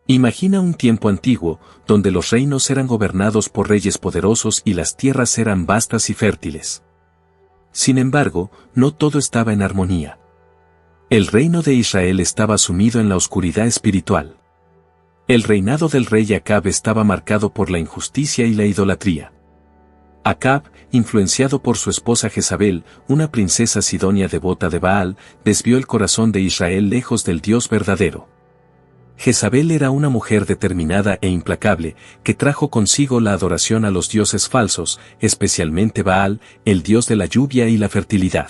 Imagina un tiempo antiguo, donde los reinos eran gobernados por reyes poderosos y las tierras eran vastas y fértiles. Sin embargo, no todo estaba en armonía. El reino de Israel estaba sumido en la oscuridad espiritual. El reinado del rey Acab estaba marcado por la injusticia y la idolatría. Acab, influenciado por su esposa Jezabel, una princesa sidonia devota de Baal, desvió el corazón de Israel lejos del Dios verdadero. Jezabel era una mujer determinada e implacable, que trajo consigo la adoración a los dioses falsos, especialmente Baal, el dios de la lluvia y la fertilidad.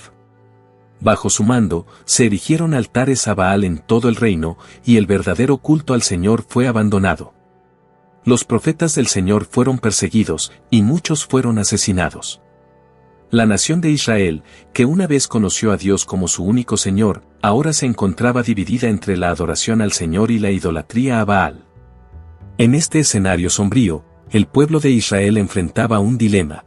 Bajo su mando, se erigieron altares a Baal en todo el reino, y el verdadero culto al Señor fue abandonado. Los profetas del Señor fueron perseguidos, y muchos fueron asesinados. La nación de Israel, que una vez conoció a Dios como su único Señor, ahora se encontraba dividida entre la adoración al Señor y la idolatría a Baal. En este escenario sombrío, el pueblo de Israel enfrentaba un dilema.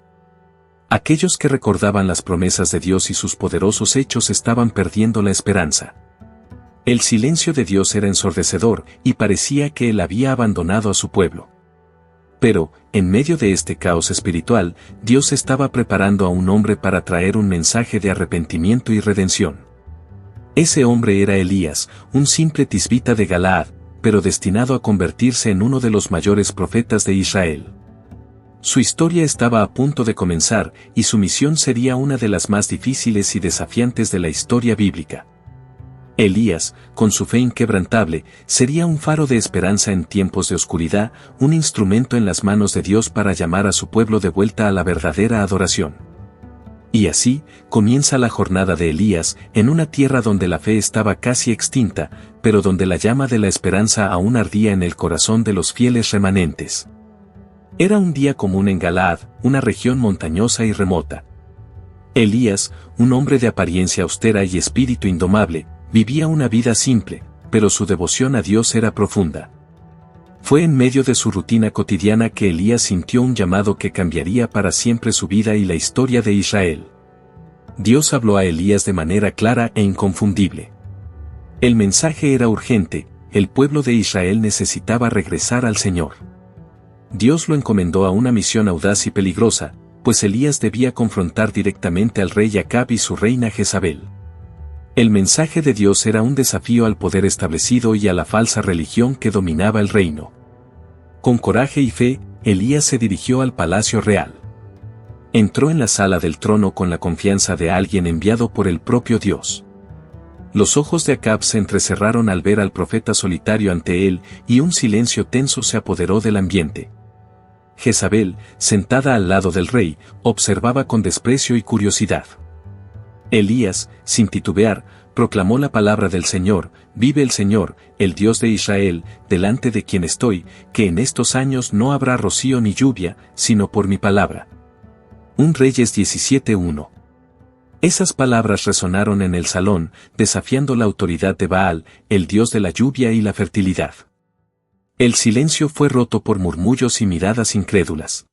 Aquellos que recordaban las promesas de Dios y sus poderosos hechos estaban perdiendo la esperanza. El silencio de Dios era ensordecedor, y parecía que Él había abandonado a su pueblo. Pero, en medio de este caos espiritual, Dios estaba preparando a un hombre para traer un mensaje de arrepentimiento y redención. Ese hombre era Elías, un simple tisbita de Galaad, pero destinado a convertirse en uno de los mayores profetas de Israel. Su historia estaba a punto de comenzar, y su misión sería una de las más difíciles y desafiantes de la historia bíblica. Elías, con su fe inquebrantable, sería un faro de esperanza en tiempos de oscuridad, un instrumento en las manos de Dios para llamar a su pueblo de vuelta a la verdadera adoración. Y así, comienza la jornada de Elías, en una tierra donde la fe estaba casi extinta, pero donde la llama de la esperanza aún ardía en el corazón de los fieles remanentes. Era un día común en Galaad, una región montañosa y remota. Elías, un hombre de apariencia austera y espíritu indomable, vivía una vida simple, pero su devoción a Dios era profunda. Fue en medio de su rutina cotidiana que Elías sintió un llamado que cambiaría para siempre su vida y la historia de Israel. Dios habló a Elías de manera clara e inconfundible. El mensaje era urgente, el pueblo de Israel necesitaba regresar al Señor. Dios lo encomendó a una misión audaz y peligrosa, pues Elías debía confrontar directamente al rey Acab y su reina Jezabel. El mensaje de Dios era un desafío al poder establecido y a la falsa religión que dominaba el reino. Con coraje y fe, Elías se dirigió al palacio real. Entró en la sala del trono con la confianza de alguien enviado por el propio Dios. Los ojos de Acab se entrecerraron al ver al profeta solitario ante él, y un silencio tenso se apoderó del ambiente. Jezabel, sentada al lado del rey, observaba con desprecio y curiosidad. Elías, sin titubear, proclamó la palabra del Señor: vive el Señor, el Dios de Israel, delante de quien estoy, que en estos años no habrá rocío ni lluvia, sino por mi palabra. 1 Reyes 17:1. Esas palabras resonaron en el salón, desafiando la autoridad de Baal, el dios de la lluvia y la fertilidad. El silencio fue roto por murmullos y miradas incrédulas.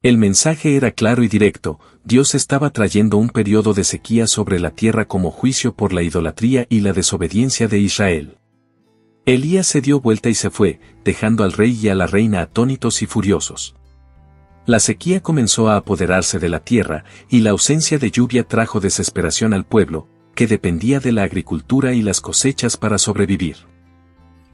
El mensaje era claro y directo: Dios estaba trayendo un periodo de sequía sobre la tierra como juicio por la idolatría y la desobediencia de Israel. Elías se dio vuelta y se fue, dejando al rey y a la reina atónitos y furiosos. La sequía comenzó a apoderarse de la tierra, y la ausencia de lluvia trajo desesperación al pueblo, que dependía de la agricultura y las cosechas para sobrevivir.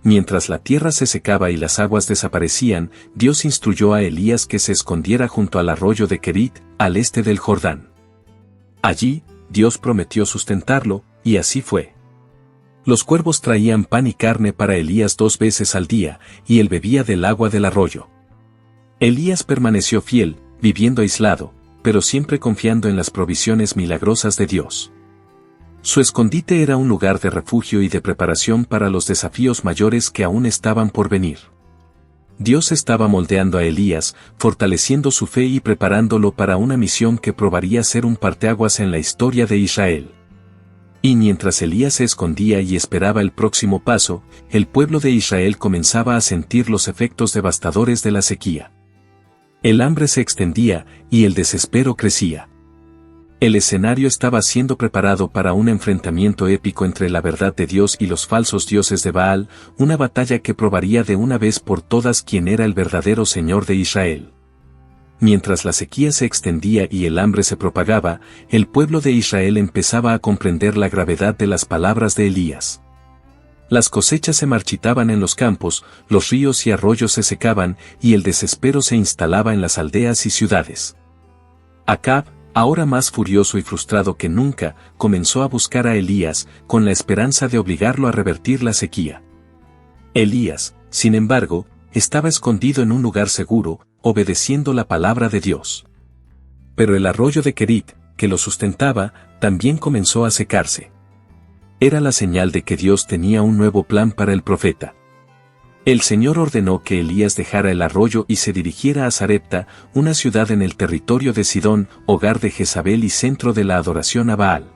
Mientras la tierra se secaba y las aguas desaparecían, Dios instruyó a Elías que se escondiera junto al arroyo de Kerit, al este del Jordán. Allí, Dios prometió sustentarlo, y así fue. Los cuervos traían pan y carne para Elías 2 veces al día, y él bebía del agua del arroyo. Elías permaneció fiel, viviendo aislado, pero siempre confiando en las provisiones milagrosas de Dios. Su escondite era un lugar de refugio y de preparación para los desafíos mayores que aún estaban por venir. Dios estaba moldeando a Elías, fortaleciendo su fe y preparándolo para una misión que probaría ser un parteaguas en la historia de Israel. Y mientras Elías se escondía y esperaba el próximo paso, el pueblo de Israel comenzaba a sentir los efectos devastadores de la sequía. El hambre se extendía, y el desespero crecía. El escenario estaba siendo preparado para un enfrentamiento épico entre la verdad de Dios y los falsos dioses de Baal, una batalla que probaría de una vez por todas quién era el verdadero Señor de Israel. Mientras la sequía se extendía y el hambre se propagaba, el pueblo de Israel empezaba a comprender la gravedad de las palabras de Elías. Las cosechas se marchitaban en los campos, los ríos y arroyos se secaban, y el desespero se instalaba en las aldeas y ciudades. Acab, ahora más furioso y frustrado que nunca, comenzó a buscar a Elías, con la esperanza de obligarlo a revertir la sequía. Elías, sin embargo, estaba escondido en un lugar seguro, obedeciendo la palabra de Dios. Pero el arroyo de Kerit, que lo sustentaba, también comenzó a secarse. Era la señal de que Dios tenía un nuevo plan para el profeta. El Señor ordenó que Elías dejara el arroyo y se dirigiera a Sarepta, una ciudad en el territorio de Sidón, hogar de Jezabel y centro de la adoración a Baal.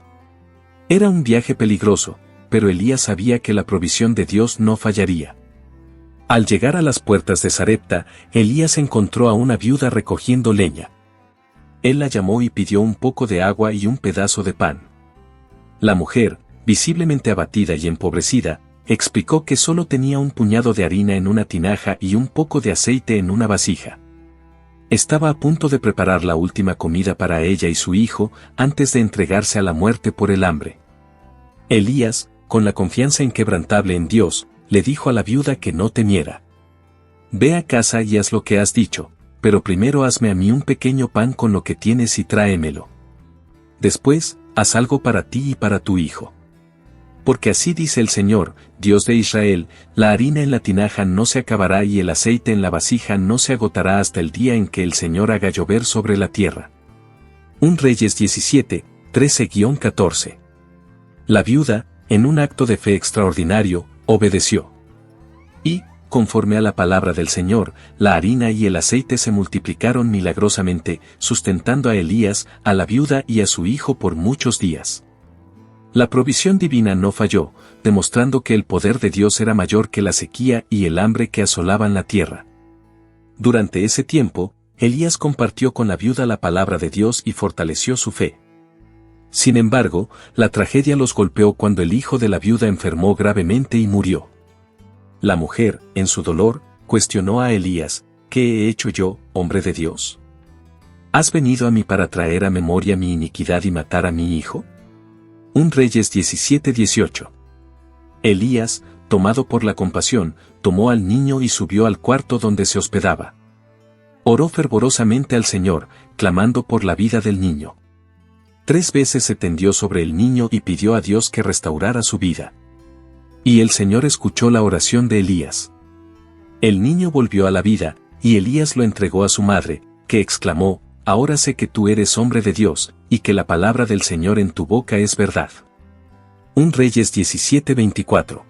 Era un viaje peligroso, pero Elías sabía que la provisión de Dios no fallaría. Al llegar a las puertas de Sarepta, Elías encontró a una viuda recogiendo leña. Él la llamó y pidió un poco de agua y un pedazo de pan. La mujer, visiblemente abatida y empobrecida, explicó que solo tenía un puñado de harina en una tinaja y un poco de aceite en una vasija. Estaba a punto de preparar la última comida para ella y su hijo antes de entregarse a la muerte por el hambre. Elías, con la confianza inquebrantable en Dios, le dijo a la viuda que no temiera. «Ve a casa y haz lo que has dicho, pero primero hazme a mí un pequeño pan con lo que tienes y tráemelo. Después, haz algo para ti y para tu hijo. Porque así dice el Señor, Dios de Israel, la harina en la tinaja no se acabará y el aceite en la vasija no se agotará hasta el día en que el Señor haga llover sobre la tierra». 1 Reyes 17, 13-14. La viuda, en un acto de fe extraordinario, obedeció. Y, conforme a la palabra del Señor, la harina y el aceite se multiplicaron milagrosamente, sustentando a Elías, a la viuda y a su hijo por muchos días. La provisión divina no falló, demostrando que el poder de Dios era mayor que la sequía y el hambre que asolaban la tierra. Durante ese tiempo, Elías compartió con la viuda la palabra de Dios y fortaleció su fe. Sin embargo, la tragedia los golpeó cuando el hijo de la viuda enfermó gravemente y murió. La mujer, en su dolor, cuestionó a Elías: «¿Qué he hecho yo, hombre de Dios? ¿Has venido a mí para traer a memoria mi iniquidad y matar a mi hijo?». 1 Reyes 17-18. Elías, tomado por la compasión, tomó al niño y subió al cuarto donde se hospedaba. Oró fervorosamente al Señor, clamando por la vida del niño. 3 veces se tendió sobre el niño y pidió a Dios que restaurara su vida. Y el Señor escuchó la oración de Elías. El niño volvió a la vida, y Elías lo entregó a su madre, que exclamó: «Ahora sé que tú eres hombre de Dios, y que la palabra del Señor en tu boca es verdad». 1 Reyes 17-24.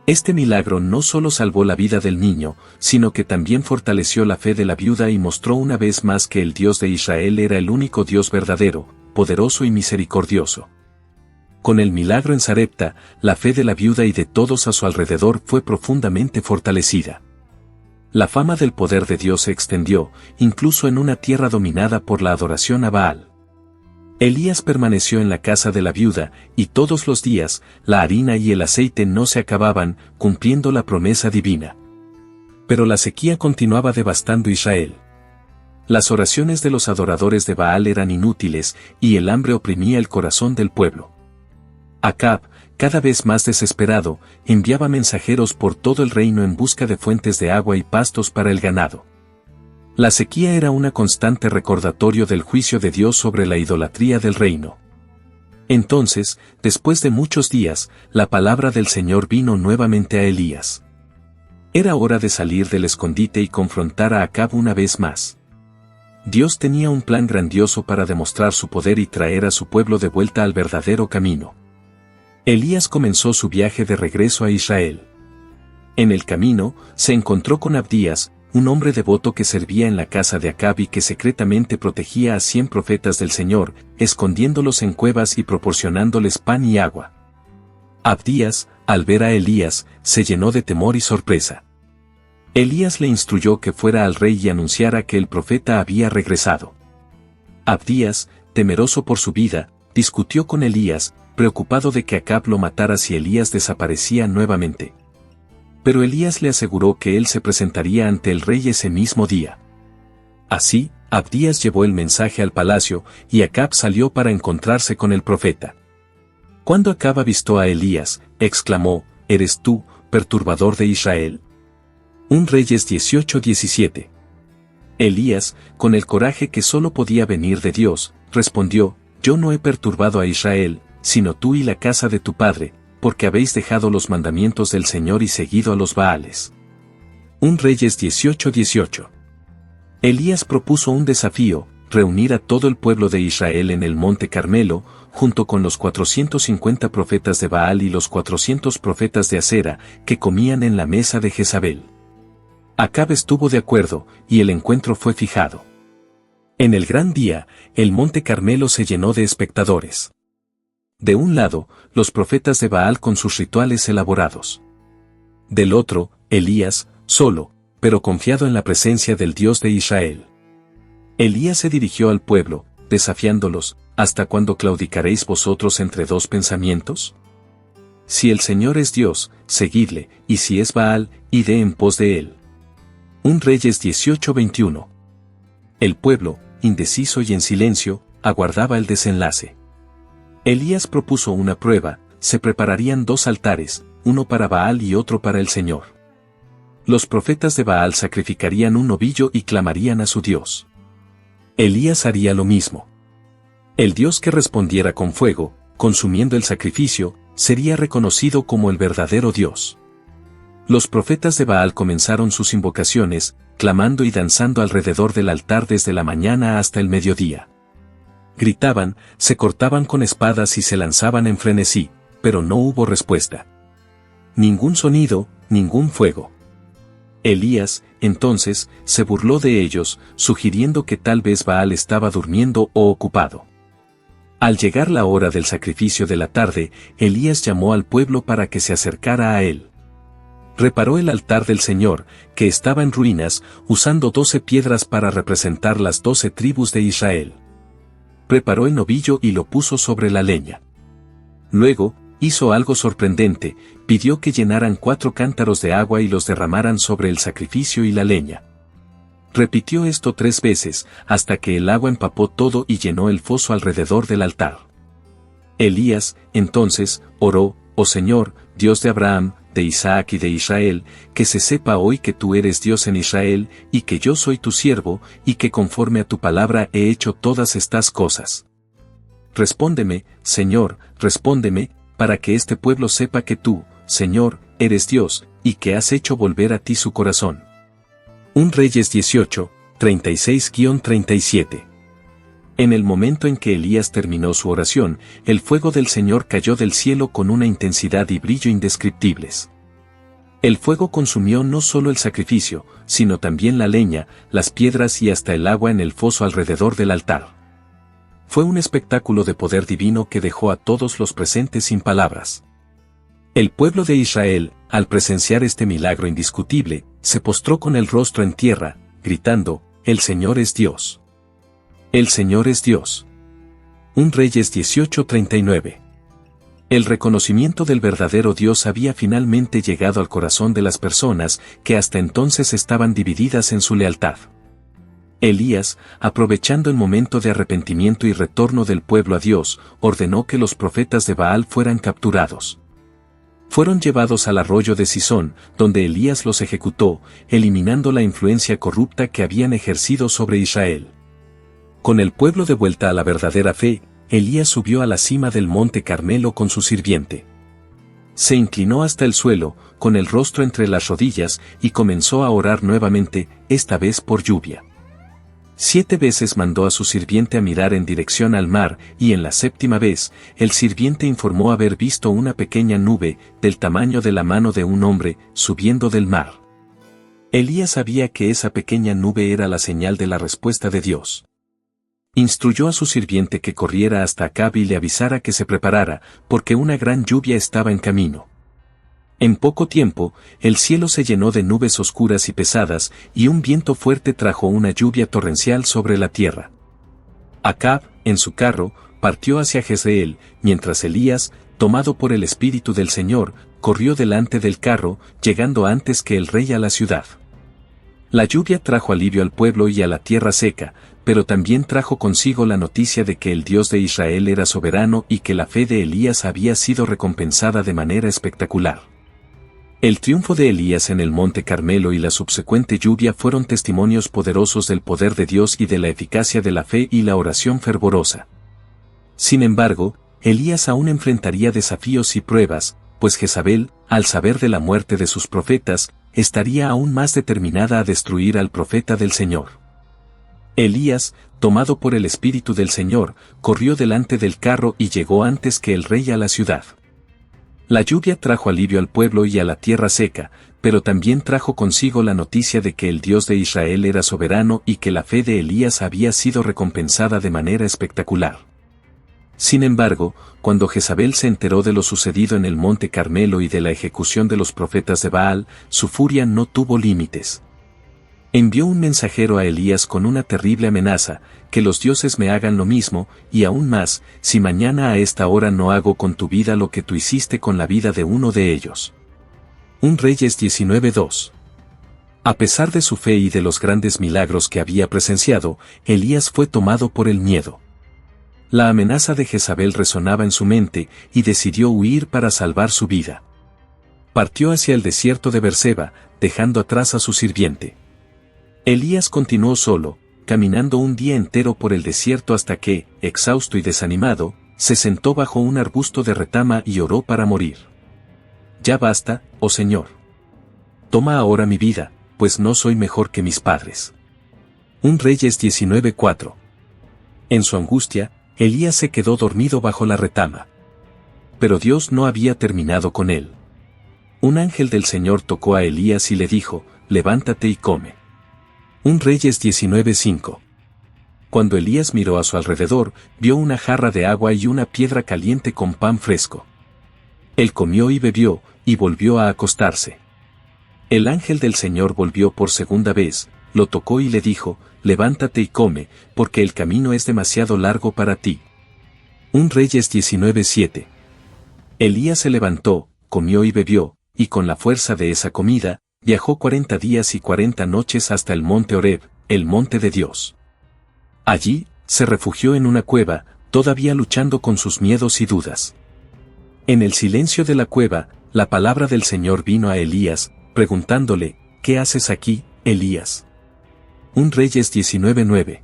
Este milagro no solo salvó la vida del niño, sino que también fortaleció la fe de la viuda y mostró una vez más que el Dios de Israel era el único Dios verdadero, poderoso y misericordioso. Con el milagro en Sarepta, la fe de la viuda y de todos a su alrededor fue profundamente fortalecida. La fama del poder de Dios se extendió, incluso en una tierra dominada por la adoración a Baal. Elías permaneció en la casa de la viuda, y todos los días, la harina y el aceite no se acababan, cumpliendo la promesa divina. Pero la sequía continuaba devastando Israel. Las oraciones de los adoradores de Baal eran inútiles, y el hambre oprimía el corazón del pueblo. Acab, cada vez más desesperado, enviaba mensajeros por todo el reino en busca de fuentes de agua y pastos para el ganado. La sequía era un constante recordatorio del juicio de Dios sobre la idolatría del reino. Entonces, después de muchos días, la palabra del Señor vino nuevamente a Elías. Era hora de salir del escondite y confrontar a Acab una vez más. Dios tenía un plan grandioso para demostrar su poder y traer a su pueblo de vuelta al verdadero camino. Elías comenzó su viaje de regreso a Israel. En el camino, se encontró con Abdías, un hombre devoto que servía en la casa de Acab y que secretamente protegía a 100 profetas del Señor, escondiéndolos en cuevas y proporcionándoles pan y agua. Abdías, al ver a Elías, se llenó de temor y sorpresa. Elías le instruyó que fuera al rey y anunciara que el profeta había regresado. Abdías, temeroso por su vida, discutió con Elías, preocupado de que Acab lo matara si Elías desaparecía nuevamente. Pero Elías le aseguró que él se presentaría ante el rey ese mismo día. Así, Abdías llevó el mensaje al palacio, y Acab salió para encontrarse con el profeta. Cuando Acab avistó a Elías, exclamó: «¿Eres tú, perturbador de Israel?». 1 Reyes 18:17. Elías, con el coraje que solo podía venir de Dios, respondió: «Yo no he perturbado a Israel, sino tú y la casa de tu padre, porque habéis dejado los mandamientos del Señor y seguido a los Baales». 1 Reyes 18:18. Elías propuso un desafío: reunir a todo el pueblo de Israel en el monte Carmelo, junto con los 450 profetas de Baal y los 400 profetas de Asera, que comían en la mesa de Jezabel. Acab estuvo de acuerdo, y el encuentro fue fijado. En el gran día, el monte Carmelo se llenó de espectadores. De un lado, los profetas de Baal con sus rituales elaborados. Del otro, Elías, solo, pero confiado en la presencia del Dios de Israel. Elías se dirigió al pueblo, desafiándolos: ¿hasta cuándo claudicaréis vosotros entre dos pensamientos? Si el Señor es Dios, seguidle, y si es Baal, id en pos de él. 1 Reyes 18:21. El pueblo, indeciso y en silencio, aguardaba el desenlace. Elías propuso una prueba: se prepararían 2 altares, uno para Baal y otro para el Señor. Los profetas de Baal sacrificarían un novillo y clamarían a su Dios. Elías haría lo mismo. El Dios que respondiera con fuego, consumiendo el sacrificio, sería reconocido como el verdadero Dios. Los profetas de Baal comenzaron sus invocaciones, clamando y danzando alrededor del altar desde la mañana hasta el mediodía. Gritaban, se cortaban con espadas y se lanzaban en frenesí, pero no hubo respuesta. Ningún sonido, ningún fuego. Elías, entonces, se burló de ellos, sugiriendo que tal vez Baal estaba durmiendo o ocupado. Al llegar la hora del sacrificio de la tarde, Elías llamó al pueblo para que se acercara a él. Reparó el altar del Señor, que estaba en ruinas, usando 12 piedras para representar las 12 tribus de Israel. Preparó el novillo y lo puso sobre la leña. Luego, hizo algo sorprendente: pidió que llenaran 4 cántaros de agua y los derramaran sobre el sacrificio y la leña. Repitió esto 3 veces, hasta que el agua empapó todo y llenó el foso alrededor del altar. Elías, entonces, oró: «Oh Señor, Dios de Abraham, de Isaac y de Israel, que se sepa hoy que tú eres Dios en Israel, y que yo soy tu siervo, y que conforme a tu palabra he hecho todas estas cosas. Respóndeme, Señor, respóndeme, para que este pueblo sepa que tú, Señor, eres Dios, y que has hecho volver a ti su corazón». 1 Reyes 18, 36-37. En el momento en que Elías terminó su oración, el fuego del Señor cayó del cielo con una intensidad y brillo indescriptibles. El fuego consumió no solo el sacrificio, sino también la leña, las piedras y hasta el agua en el foso alrededor del altar. Fue un espectáculo de poder divino que dejó a todos los presentes sin palabras. El pueblo de Israel, al presenciar este milagro indiscutible, se postró con el rostro en tierra, gritando: «El Señor es Dios. El Señor es Dios». 1 Reyes 18:39. El reconocimiento del verdadero Dios había finalmente llegado al corazón de las personas que hasta entonces estaban divididas en su lealtad. Elías, aprovechando el momento de arrepentimiento y retorno del pueblo a Dios, ordenó que los profetas de Baal fueran capturados. Fueron llevados al arroyo de Sisón, donde Elías los ejecutó, eliminando la influencia corrupta que habían ejercido sobre Israel. Con el pueblo de vuelta a la verdadera fe, Elías subió a la cima del monte Carmelo con su sirviente. Se inclinó hasta el suelo, con el rostro entre las rodillas, y comenzó a orar nuevamente, esta vez por lluvia. 7 veces mandó a su sirviente a mirar en dirección al mar, y en la 7ª vez, el sirviente informó haber visto una pequeña nube, del tamaño de la mano de un hombre, subiendo del mar. Elías sabía que esa pequeña nube era la señal de la respuesta de Dios. Instruyó a su sirviente que corriera hasta Acab y le avisara que se preparara, porque una gran lluvia estaba en camino. En poco tiempo, el cielo se llenó de nubes oscuras y pesadas, y un viento fuerte trajo una lluvia torrencial sobre la tierra. Acab, en su carro, partió hacia Jezreel, mientras Elías, tomado por el Espíritu del Señor, corrió delante del carro, llegando antes que el rey a la ciudad. La lluvia trajo alivio al pueblo y a la tierra seca, pero también trajo consigo la noticia de que el Dios de Israel era soberano y que la fe de Elías había sido recompensada de manera espectacular. El triunfo de Elías en el Monte Carmelo y la subsecuente lluvia fueron testimonios poderosos del poder de Dios y de la eficacia de la fe y la oración fervorosa. Sin embargo, Elías aún enfrentaría desafíos y pruebas, pues Jezabel, al saber de la muerte de sus profetas, estaría aún más determinada a destruir al profeta del Señor. Elías, tomado por el Espíritu del Señor, corrió delante del carro y llegó antes que el rey a la ciudad. La lluvia trajo alivio al pueblo y a la tierra seca, pero también trajo consigo la noticia de que el Dios de Israel era soberano y que la fe de Elías había sido recompensada de manera espectacular. Sin embargo, cuando Jezabel se enteró de lo sucedido en el Monte Carmelo y de la ejecución de los profetas de Baal, su furia no tuvo límites. Envió un mensajero a Elías con una terrible amenaza, que los dioses me hagan lo mismo, y aún más, si mañana a esta hora no hago con tu vida lo que tú hiciste con la vida de uno de ellos. 1 Reyes 19:2. A pesar de su fe y de los grandes milagros que había presenciado, Elías fue tomado por el miedo. La amenaza de Jezabel resonaba en su mente, y decidió huir para salvar su vida. Partió hacia el desierto de Berseba, dejando atrás a su sirviente. Elías continuó solo, caminando un día entero por el desierto hasta que, exhausto y desanimado, se sentó bajo un arbusto de retama y oró para morir. Ya basta, oh Señor. Toma ahora mi vida, pues no soy mejor que mis padres. 1 Reyes 19:4. En su angustia, Elías se quedó dormido bajo la retama. Pero Dios no había terminado con él. Un ángel del Señor tocó a Elías y le dijo, levántate y come. 1 Reyes 19:5. Cuando Elías miró a su alrededor, vio una jarra de agua y una piedra caliente con pan fresco. Él comió y bebió, y volvió a acostarse. El ángel del Señor volvió por segunda vez, lo tocó y le dijo, levántate y come, porque el camino es demasiado largo para ti. 1 Reyes 19:7. Elías se levantó, comió y bebió, y con la fuerza de esa comida, viajó 40 días y 40 noches hasta el monte Horeb, el monte de Dios. Allí, se refugió en una cueva, todavía luchando con sus miedos y dudas. En el silencio de la cueva, la palabra del Señor vino a Elías, preguntándole, ¿qué haces aquí, Elías? 1 Reyes 19:9.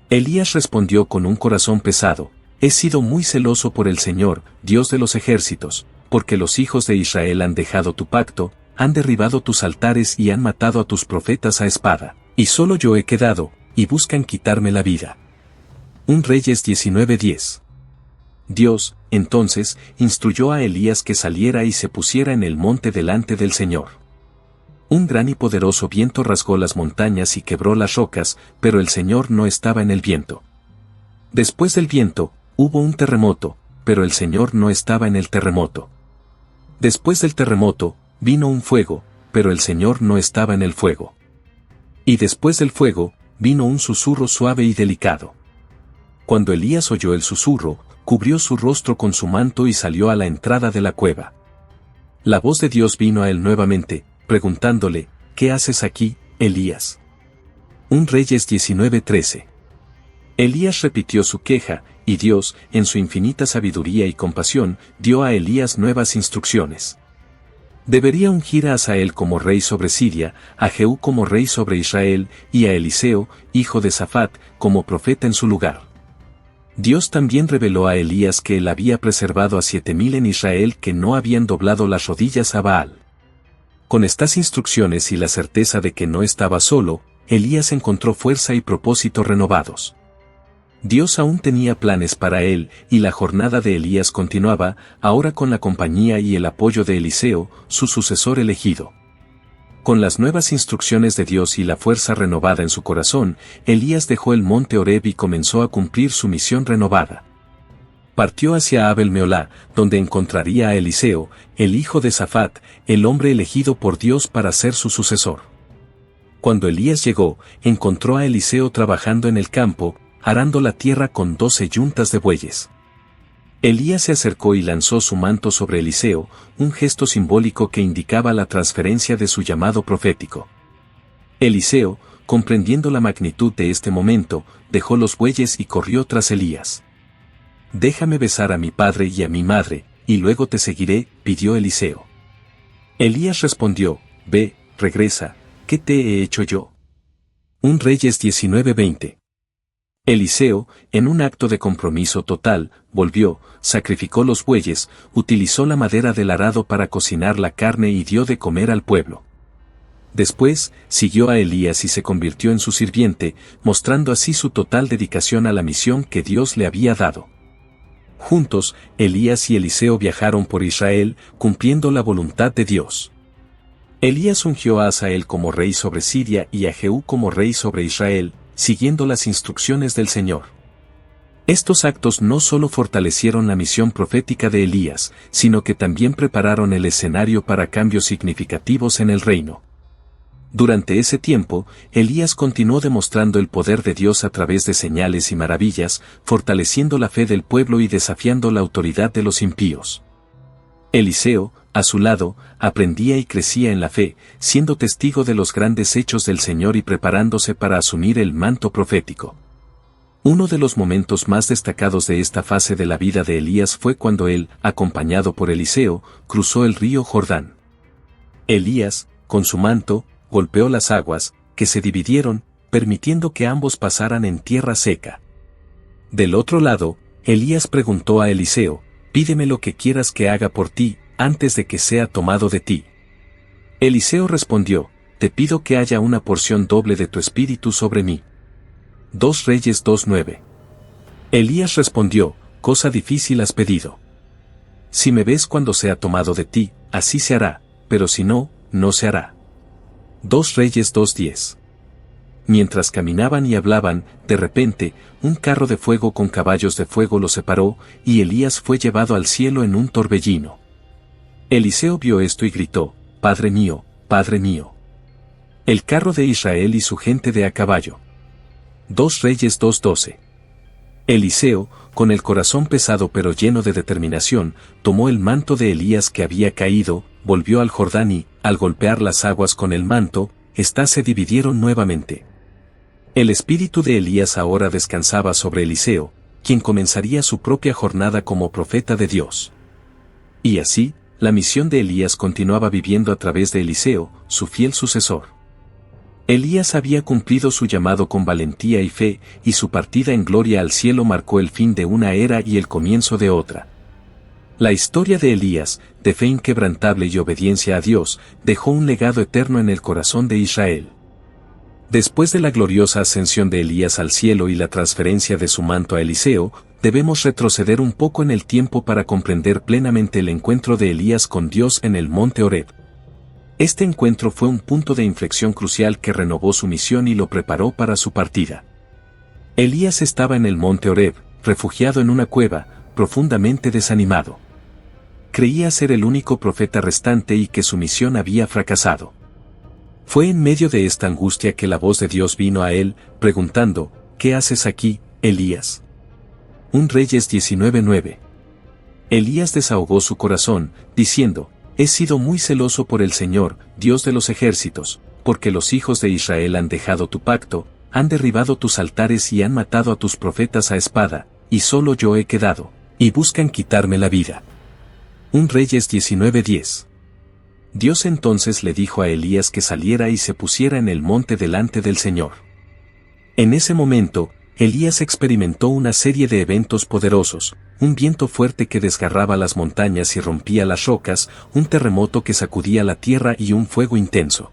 Elías respondió con un corazón pesado, he sido muy celoso por el Señor, Dios de los ejércitos, porque los hijos de Israel han dejado tu pacto, han derribado tus altares y han matado a tus profetas a espada, y solo yo he quedado, y buscan quitarme la vida. 1 Reyes 19:10. Dios, entonces, instruyó a Elías que saliera y se pusiera en el monte delante del Señor. Un gran y poderoso viento rasgó las montañas y quebró las rocas, pero el Señor no estaba en el viento. Después del viento, hubo un terremoto, pero el Señor no estaba en el terremoto. Después del terremoto, vino un fuego, pero el Señor no estaba en el fuego. Y después del fuego, vino un susurro suave y delicado. Cuando Elías oyó el susurro, cubrió su rostro con su manto y salió a la entrada de la cueva. La voz de Dios vino a él nuevamente, preguntándole, ¿qué haces aquí, Elías? 1 Reyes 19:13. Elías repitió su queja, y Dios, en su infinita sabiduría y compasión, dio a Elías nuevas instrucciones. Debería ungir a Hazael como rey sobre Siria, a Jehú como rey sobre Israel, y a Eliseo, hijo de Safat, como profeta en su lugar. Dios también reveló a Elías que él había preservado a 7,000 en Israel que no habían doblado las rodillas a Baal. Con estas instrucciones y la certeza de que no estaba solo, Elías encontró fuerza y propósito renovados. Dios aún tenía planes para él, y la jornada de Elías continuaba, ahora con la compañía y el apoyo de Eliseo, su sucesor elegido. Con las nuevas instrucciones de Dios y la fuerza renovada en su corazón, Elías dejó el monte Horeb y comenzó a cumplir su misión renovada. Partió hacia Abel-Meolá, donde encontraría a Eliseo, el hijo de Safat, el hombre elegido por Dios para ser su sucesor. Cuando Elías llegó, encontró a Eliseo trabajando en el campo, arando la tierra con 12 yuntas de bueyes. Elías se acercó y lanzó su manto sobre Eliseo, un gesto simbólico que indicaba la transferencia de su llamado profético. Eliseo, comprendiendo la magnitud de este momento, dejó los bueyes y corrió tras Elías. «Déjame besar a mi padre y a mi madre, y luego te seguiré», pidió Eliseo. Elías respondió: «Ve, regresa, ¿qué te he hecho yo?». 1 Reyes 19:20. Eliseo, en un acto de compromiso total, volvió, sacrificó los bueyes, utilizó la madera del arado para cocinar la carne y dio de comer al pueblo. Después, siguió a Elías y se convirtió en su sirviente, mostrando así su total dedicación a la misión que Dios le había dado. Juntos, Elías y Eliseo viajaron por Israel, cumpliendo la voluntad de Dios. Elías ungió a Hazael como rey sobre Siria y a Jehú como rey sobre Israel, siguiendo las instrucciones del Señor. Estos actos no solo fortalecieron la misión profética de Elías, sino que también prepararon el escenario para cambios significativos en el reino. Durante ese tiempo, Elías continuó demostrando el poder de Dios a través de señales y maravillas, fortaleciendo la fe del pueblo y desafiando la autoridad de los impíos. Eliseo, a su lado, aprendía y crecía en la fe, siendo testigo de los grandes hechos del Señor y preparándose para asumir el manto profético. Uno de los momentos más destacados de esta fase de la vida de Elías fue cuando él, acompañado por Eliseo, cruzó el río Jordán. Elías, con su manto, golpeó las aguas, que se dividieron, permitiendo que ambos pasaran en tierra seca. Del otro lado, Elías preguntó a Eliseo: «Pídeme lo que quieras que haga por ti, antes de que sea tomado de ti». Eliseo respondió: «Te pido que haya una porción doble de tu espíritu sobre mí». 2 Reyes 2:9. Elías respondió: «Cosa difícil has pedido. Si me ves cuando sea tomado de ti, así se hará, pero si no, no se hará». 2 Reyes 2:10. Mientras caminaban y hablaban, de repente, un carro de fuego con caballos de fuego los separó, y Elías fue llevado al cielo en un torbellino. Eliseo vio esto y gritó: «Padre mío, Padre mío. El carro de Israel y su gente de a caballo». 2 Reyes 2:12. Eliseo, con el corazón pesado pero lleno de determinación, tomó el manto de Elías que había caído, volvió al Jordán y, al golpear las aguas con el manto, éstas se dividieron nuevamente. El espíritu de Elías ahora descansaba sobre Eliseo, quien comenzaría su propia jornada como profeta de Dios. Y así, la misión de Elías continuaba viviendo a través de Eliseo, su fiel sucesor. Elías había cumplido su llamado con valentía y fe, y su partida en gloria al cielo marcó el fin de una era y el comienzo de otra. La historia de Elías, de fe inquebrantable y obediencia a Dios, dejó un legado eterno en el corazón de Israel. Después de la gloriosa ascensión de Elías al cielo y la transferencia de su manto a Eliseo, debemos retroceder un poco en el tiempo para comprender plenamente el encuentro de Elías con Dios en el monte Horeb. Este encuentro fue un punto de inflexión crucial que renovó su misión y lo preparó para su partida. Elías estaba en el monte Horeb, refugiado en una cueva, profundamente desanimado. Creía ser el único profeta restante y que su misión había fracasado. Fue en medio de esta angustia que la voz de Dios vino a él, preguntando: «¿Qué haces aquí, Elías?». 1 Reyes 19:9. Elías desahogó su corazón, diciendo: «He sido muy celoso por el Señor, Dios de los ejércitos, porque los hijos de Israel han dejado tu pacto, han derribado tus altares y han matado a tus profetas a espada, y solo yo he quedado, y buscan quitarme la vida». 1 Reyes 19:10. Dios entonces le dijo a Elías que saliera y se pusiera en el monte delante del Señor. En ese momento, Elías experimentó una serie de eventos poderosos: un viento fuerte que desgarraba las montañas y rompía las rocas, un terremoto que sacudía la tierra y un fuego intenso.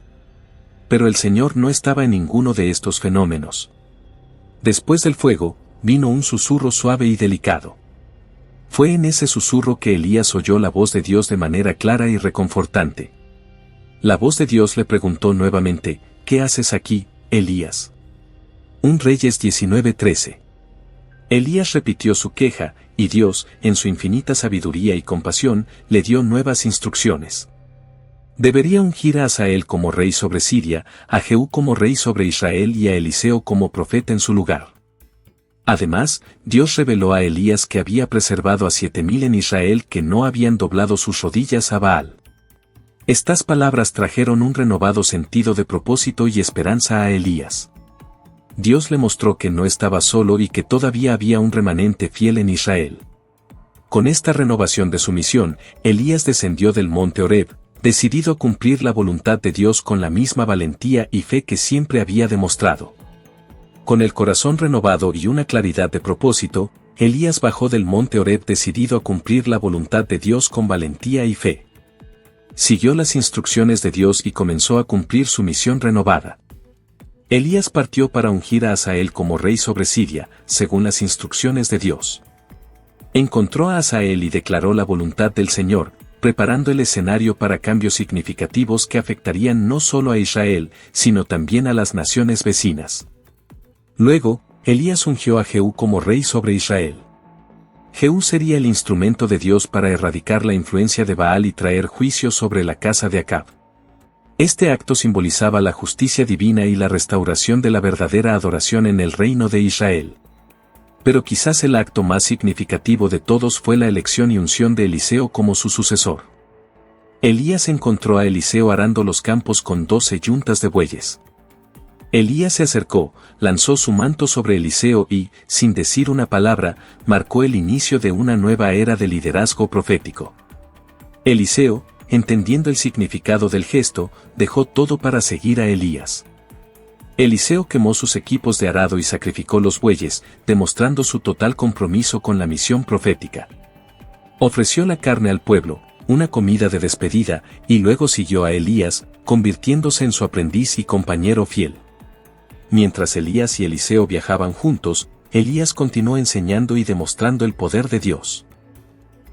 Pero el Señor no estaba en ninguno de estos fenómenos. Después del fuego, vino un susurro suave y delicado. Fue en ese susurro que Elías oyó la voz de Dios de manera clara y reconfortante. La voz de Dios le preguntó nuevamente: «¿Qué haces aquí, Elías?». 1 Reyes 19:13. Elías repitió su queja, y Dios, en su infinita sabiduría y compasión, le dio nuevas instrucciones. Debería ungir a Hazael como rey sobre Siria, a Jehú como rey sobre Israel y a Eliseo como profeta en su lugar. Además, Dios reveló a Elías que había preservado a 7,000 en Israel que no habían doblado sus rodillas a Baal. Estas palabras trajeron un renovado sentido de propósito y esperanza a Elías. Dios le mostró que no estaba solo y que todavía había un remanente fiel en Israel. Con esta renovación de su misión, Elías descendió del monte Horeb, decidido a cumplir la voluntad de Dios con la misma valentía y fe que siempre había demostrado. Con el corazón renovado y una claridad de propósito, Elías bajó del monte Horeb decidido a cumplir la voluntad de Dios con valentía y fe. Siguió las instrucciones de Dios y comenzó a cumplir su misión renovada. Elías partió para ungir a Hazael como rey sobre Siria, según las instrucciones de Dios. Encontró a Hazael y declaró la voluntad del Señor, preparando el escenario para cambios significativos que afectarían no solo a Israel, sino también a las naciones vecinas. Luego, Elías ungió a Jehú como rey sobre Israel. Jehú sería el instrumento de Dios para erradicar la influencia de Baal y traer juicio sobre la casa de Acab. Este acto simbolizaba la justicia divina y la restauración de la verdadera adoración en el reino de Israel. Pero quizás el acto más significativo de todos fue la elección y unción de Eliseo como su sucesor. Elías encontró a Eliseo arando los campos con 12 yuntas de bueyes. Elías se acercó, lanzó su manto sobre Eliseo y, sin decir una palabra, marcó el inicio de una nueva era de liderazgo profético. Eliseo, entendiendo el significado del gesto, dejó todo para seguir a Elías. Eliseo quemó sus equipos de arado y sacrificó los bueyes, demostrando su total compromiso con la misión profética. Ofreció la carne al pueblo, una comida de despedida, y luego siguió a Elías, convirtiéndose en su aprendiz y compañero fiel. Mientras Elías y Eliseo viajaban juntos, Elías continuó enseñando y demostrando el poder de Dios.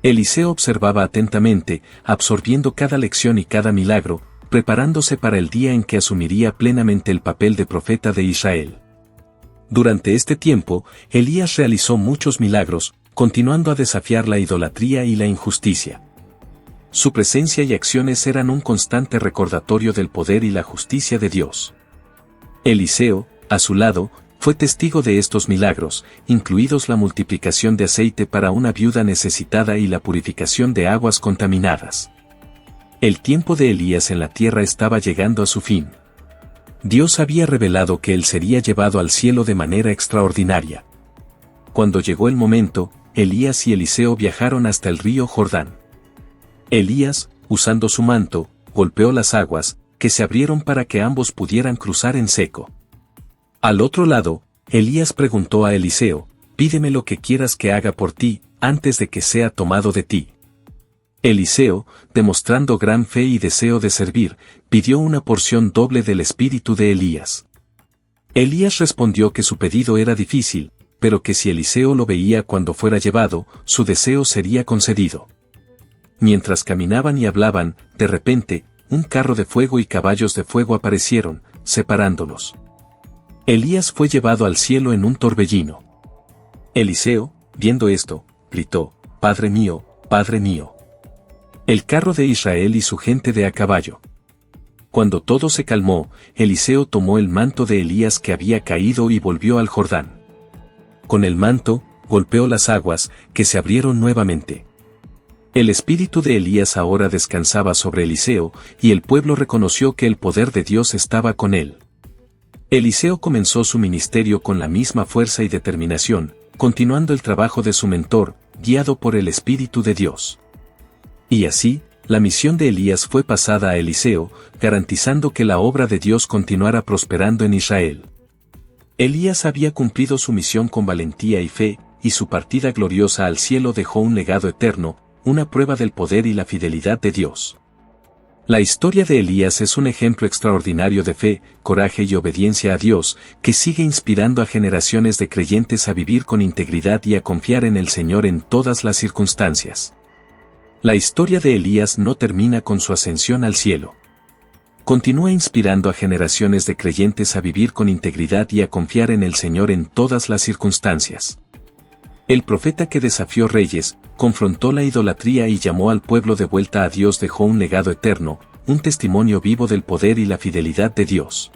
Eliseo observaba atentamente, absorbiendo cada lección y cada milagro, preparándose para el día en que asumiría plenamente el papel de profeta de Israel. Durante este tiempo, Elías realizó muchos milagros, continuando a desafiar la idolatría y la injusticia. Su presencia y acciones eran un constante recordatorio del poder y la justicia de Dios. Eliseo, a su lado, fue testigo de estos milagros, incluidos la multiplicación de aceite para una viuda necesitada y la purificación de aguas contaminadas. El tiempo de Elías en la tierra estaba llegando a su fin. Dios había revelado que él sería llevado al cielo de manera extraordinaria. Cuando llegó el momento, Elías y Eliseo viajaron hasta el río Jordán. Elías, usando su manto, golpeó las aguas, que se abrieron para que ambos pudieran cruzar en seco. Al otro lado, Elías preguntó a Eliseo, «Pídeme lo que quieras que haga por ti, antes de que sea tomado de ti». Eliseo, demostrando gran fe y deseo de servir, pidió una porción doble del espíritu de Elías. Elías respondió que su pedido era difícil, pero que si Eliseo lo veía cuando fuera llevado, su deseo sería concedido. Mientras caminaban y hablaban, de repente, un carro de fuego y caballos de fuego aparecieron, separándolos. Elías fue llevado al cielo en un torbellino. Eliseo, viendo esto, gritó, «Padre mío, Padre mío». El carro de Israel y su gente de a caballo. Cuando todo se calmó, Eliseo tomó el manto de Elías que había caído y volvió al Jordán. Con el manto, golpeó las aguas, que se abrieron nuevamente. El espíritu de Elías ahora descansaba sobre Eliseo, y el pueblo reconoció que el poder de Dios estaba con él. Eliseo comenzó su ministerio con la misma fuerza y determinación, continuando el trabajo de su mentor, guiado por el Espíritu de Dios. Y así, la misión de Elías fue pasada a Eliseo, garantizando que la obra de Dios continuara prosperando en Israel. Elías había cumplido su misión con valentía y fe, y su partida gloriosa al cielo dejó un legado eterno, una prueba del poder y la fidelidad de Dios. La historia de Elías es un ejemplo extraordinario de fe, coraje y obediencia a Dios, que sigue inspirando a generaciones de creyentes a vivir con integridad y a confiar en el Señor en todas las circunstancias. La historia de Elías no termina con su ascensión al cielo. Continúa inspirando a generaciones de creyentes a vivir con integridad y a confiar en el Señor en todas las circunstancias. El profeta que desafió reyes, confrontó la idolatría y llamó al pueblo de vuelta a Dios dejó un legado eterno, un testimonio vivo del poder y la fidelidad de Dios.